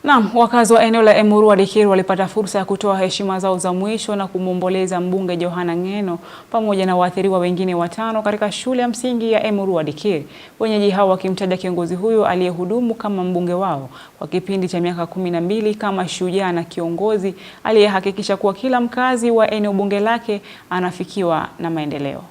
Naam, wakazi wa eneo la Emurua Dikir walipata fursa ya kutoa heshima zao za mwisho na kumwomboleza mbunge Johana Ng'eno pamoja na waathiriwa wengine 5 katika shule ya msingi ya Emurua Dikir. Wenyeji hao wakimtaja kiongozi huyo aliyehudumu kama mbunge wao kwa kipindi cha miaka 12 kama shujaa na kiongozi aliyehakikisha kuwa kila mkazi wa eneo bunge lake anafikiwa na maendeleo.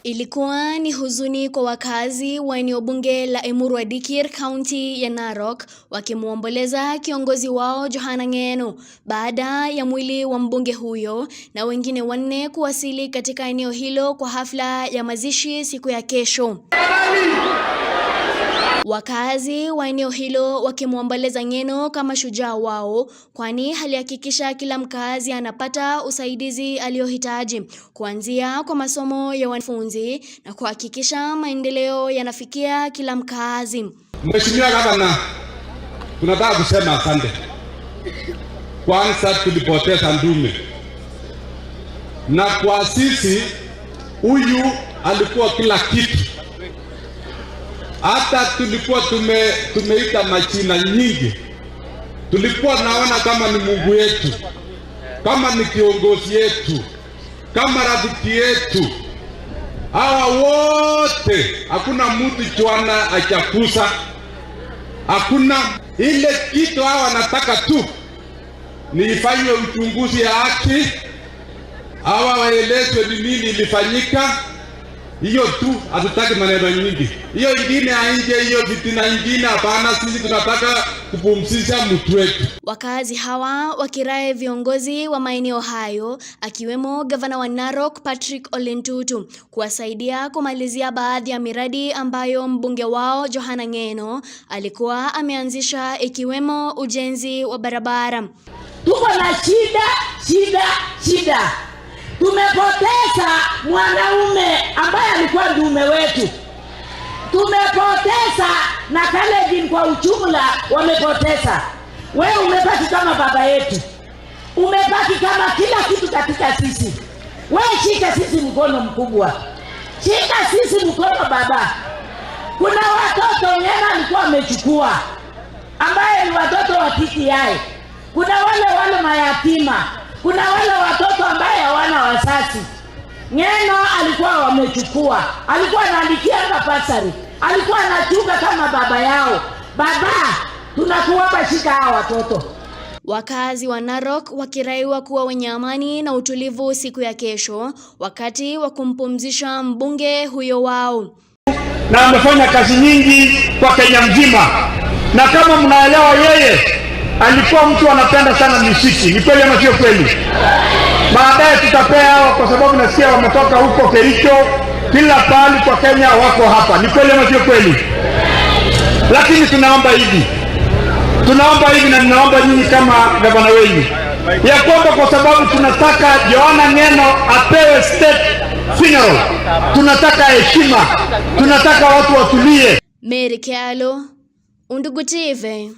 Ilikuwa ni huzuni kwa wakazi wa eneo bunge la Emurua Dikir, kaunti ya Narok, wakimwomboleza kiongozi wao Johana Ng'eno baada ya mwili wa mbunge huyo na wengine 4 kuwasili katika eneo hilo kwa hafla ya mazishi siku ya kesho. Wakazi wa eneo hilo wakimwomboleza Ng'eno kama shujaa wao, kwani alihakikisha kila mkazi anapata usaidizi aliohitaji kuanzia kwa masomo ya wanafunzi na kuhakikisha maendeleo yanafikia kila mkazi. Mheshimiwa Gavana, tunataka kusema asante. Kwanza tulipoteza ndume, na kwa sisi huyu alikuwa kila kitu. Hata tulikuwa tumeita majina nyingi, tulikuwa naona kama ni Mungu yetu, kama ni kiongozi yetu, kama rafiki yetu. Hawa wote hakuna mtu Johana achakusa, hakuna ile kitu. Hawa wanataka tu ni ifanywe uchunguzi ya haki, hawa waelezwe ni nini ilifanyika. Hiyo tu, hatutaki maneno nyingi. Hiyo ingine nje, hiyo fitina ingine hapana. Sisi tunataka kupumzisha mtu wetu. Wakazi hawa wakirai viongozi wa maeneo hayo akiwemo gavana wa Narok Patrick Ole Ntutu kuwasaidia kumalizia baadhi ya miradi ambayo mbunge wao Johana Ng'eno alikuwa ameanzisha, ikiwemo ujenzi wa barabara. Tuko na shida. Tumepoteza mwanaume ambaye alikuwa ndume wetu. Tumepoteza na Kalenjin kwa ujumla wamepoteza. Wewe umebaki kama baba yetu. Umebaki kama kila kitu katika sisi. Wewe shika sisi mkono mkubwa. Shika sisi mkono baba. Kuna watoto Ng'eno alikuwa amechukua ambaye ni watoto wa TTI. Kuna wale mayatima. Kuna wale watoto ambaye hawana wazazi. Ng'eno alikuwa wamechukua. Alikuwa anaandikia basari. Alikuwa anachunga kama baba yao. Baba, tunakuomba shika hao watoto. Wakazi wa Narok wakiraiwa kuwa wenye amani na utulivu siku ya kesho wakati wa kumpumzisha mbunge huyo wao. Na amefanya kazi nyingi kwa Kenya mzima. Na kama mnaelewa, yeye alikuwa mtu anapenda sana muziki. Ni kweli ama sio kweli? Baadaye tutapea kwa sababu nasikia wametoka huko Kericho, kila pahali kwa Kenya wako hapa. Ni kweli ama sio kweli? Lakini tunaomba hivi na ninaomba nyinyi kama gavana wenu ya kwamba, kwa sababu tunataka Johana Ng'eno apewe state funeral, tunataka heshima, tunataka watu watulie. Mary Kyalo, Undugu TV.